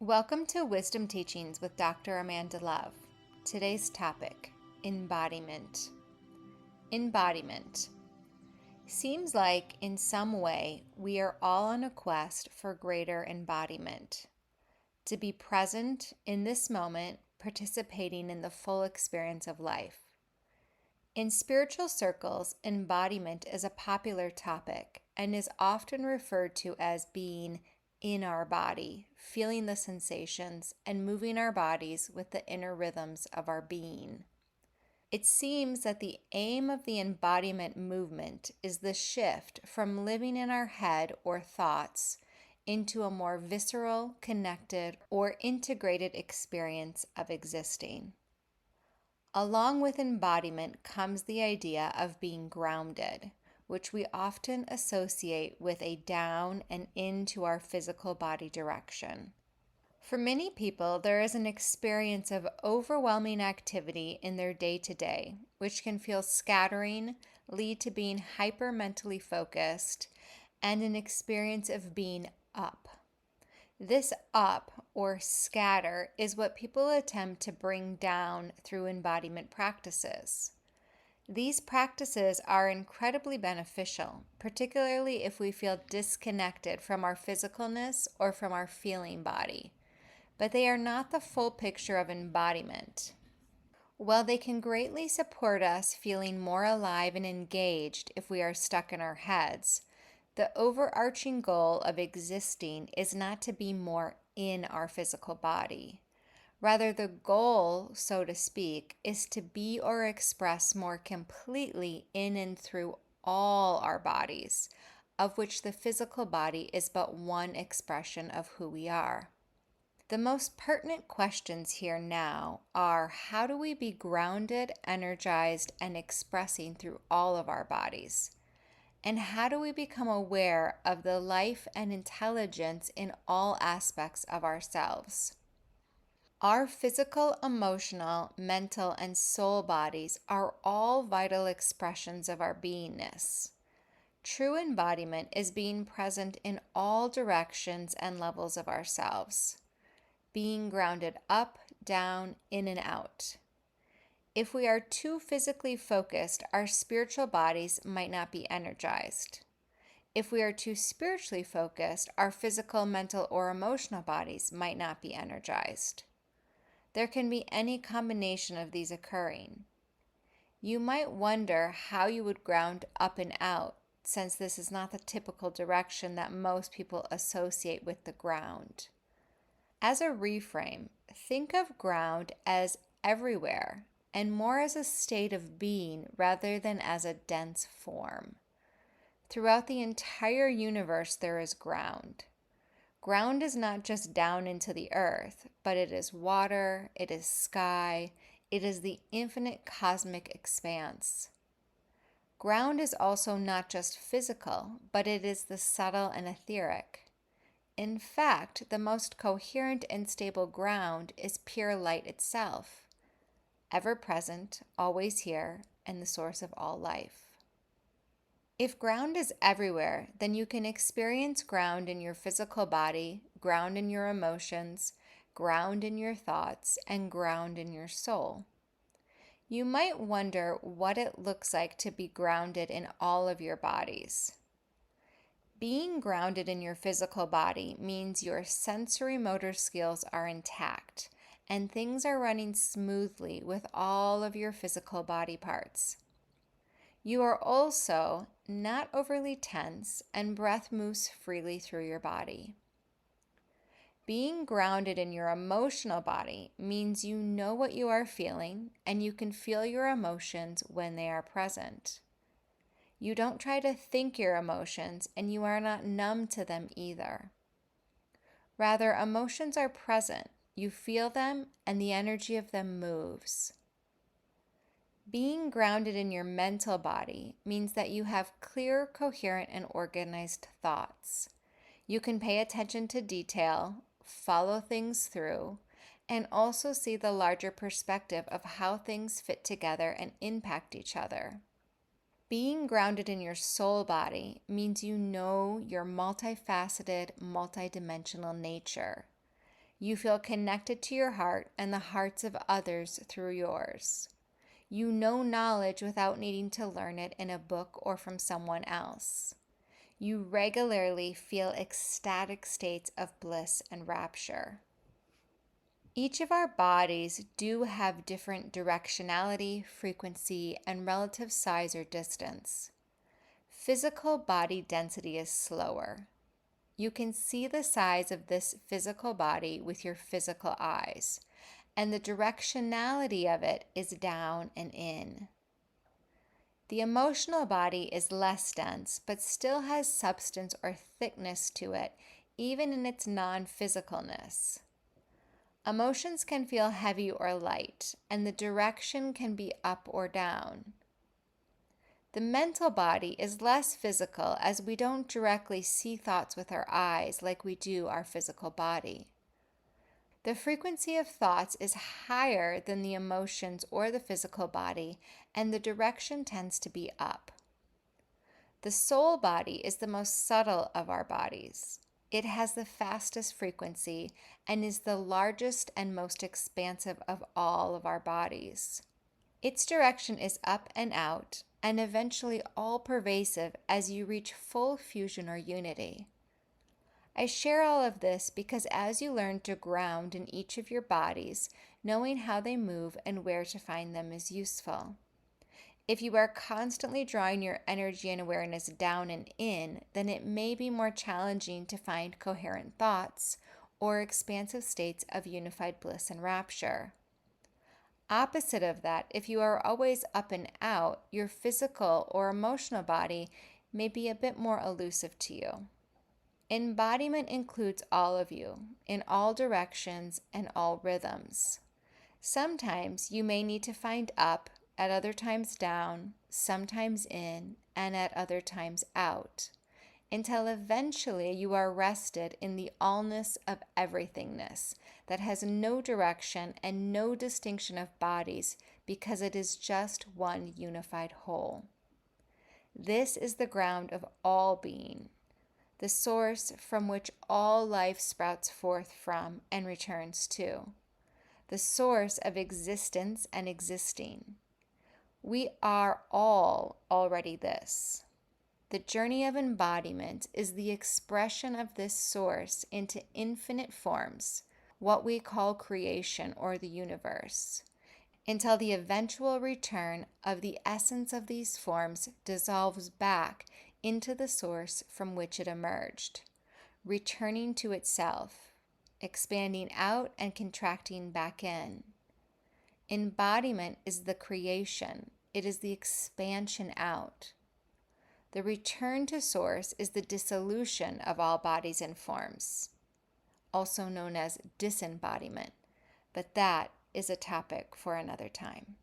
Welcome to Wisdom Teachings with Dr. Amanda Love. Today's topic, embodiment. Embodiment. Seems like in some way we are all on a quest for greater embodiment. To be present in this moment, participating in the full experience of life. In spiritual circles, embodiment is a popular topic and is often referred to as being in our body, feeling the sensations, and moving our bodies with the inner rhythms of our being. It seems that the aim of the embodiment movement is the shift from living in our head or thoughts into a more visceral, connected, or integrated experience of existing. Along with embodiment comes the idea of being grounded, which we often associate with a down and into our physical body direction. For many people, there is an experience of overwhelming activity in their day-to-day, which can feel scattering, lead to being hyper mentally focused, and an experience of being up. This up or scatter is what people attempt to bring down through embodiment practices. These practices are incredibly beneficial, particularly if we feel disconnected from our physicalness or from our feeling body, but they are not the full picture of embodiment. While they can greatly support us feeling more alive and engaged if we are stuck in our heads, the overarching goal of existing is not to be more in our physical body. Rather, the goal, so to speak, is to be or express more completely in and through all our bodies, of which the physical body is but one expression of who we are. The most pertinent questions here now are: how do we be grounded, energized, and expressing through all of our bodies? And how do we become aware of the life and intelligence in all aspects of ourselves? Our physical, emotional, mental, and soul bodies are all vital expressions of our beingness. True embodiment is being present in all directions and levels of ourselves, being grounded up, down, in, and out. If we are too physically focused, our spiritual bodies might not be energized. If we are too spiritually focused, our physical, mental, or emotional bodies might not be energized. There can be any combination of these occurring. You might wonder how you would ground up and out, since this is not the typical direction that most people associate with the ground. As a reframe, think of ground as everywhere, and more as a state of being rather than as a dense form. Throughout the entire universe, there is ground. Ground is not just down into the earth, but it is water, it is sky, it is the infinite cosmic expanse. Ground is also not just physical, but it is the subtle and etheric. In fact, the most coherent and stable ground is pure light itself, ever present, always here, and the source of all life. If ground is everywhere, then you can experience ground in your physical body, ground in your emotions, ground in your thoughts, and ground in your soul. You might wonder what it looks like to be grounded in all of your bodies. Being grounded in your physical body means your sensory motor skills are intact and things are running smoothly with all of your physical body parts. You are also not overly tense and breath moves freely through your body. Being grounded in your emotional body means you know what you are feeling and you can feel your emotions when they are present. You don't try to think your emotions, and you are not numb to them either. Rather, emotions are present. You feel them, and the energy of them moves. Being grounded in your mental body means that you have clear, coherent, and organized thoughts. You can pay attention to detail, follow things through, and also see the larger perspective of how things fit together and impact each other. Being grounded in your soul body means you know your multifaceted, multidimensional nature. You feel connected to your heart and the hearts of others through yours. You know knowledge without needing to learn it in a book or from someone else. You regularly feel ecstatic states of bliss and rapture. Each of our bodies do have different directionality, frequency, and relative size or distance. Physical body density is slower. You can see the size of this physical body with your physical eyes, and the directionality of it is down and in. The emotional body is less dense, but still has substance or thickness to it, even in its non-physicalness. Emotions can feel heavy or light, and the direction can be up or down. The mental body is less physical as we don't directly see thoughts with our eyes like we do our physical body. The frequency of thoughts is higher than the emotions or the physical body, and the direction tends to be up. The soul body is the most subtle of our bodies. It has the fastest frequency and is the largest and most expansive of all of our bodies. Its direction is up and out, and eventually all-pervasive as you reach full fusion or unity. I share all of this because as you learn to ground in each of your bodies, knowing how they move and where to find them is useful. If you are constantly drawing your energy and awareness down and in, then it may be more challenging to find coherent thoughts or expansive states of unified bliss and rapture. Opposite of that, if you are always up and out, your physical or emotional body may be a bit more elusive to you. Embodiment includes all of you, in all directions and all rhythms. Sometimes you may need to find up, at other times down, sometimes in, and at other times out, until eventually you are rested in the allness of everythingness that has no direction and no distinction of bodies because it is just one unified whole. This is the ground of all being, the source from which all life sprouts forth from and returns to, the source of existence and existing. We are all already this. The journey of embodiment is the expression of this source into infinite forms, what we call creation or the universe, until the eventual return of the essence of these forms dissolves back into the source from which it emerged, returning to itself, expanding out and contracting back in. Embodiment is the creation. It is the expansion out. The return to source is the dissolution of all bodies and forms, also known as disembodiment, but that is a topic for another time.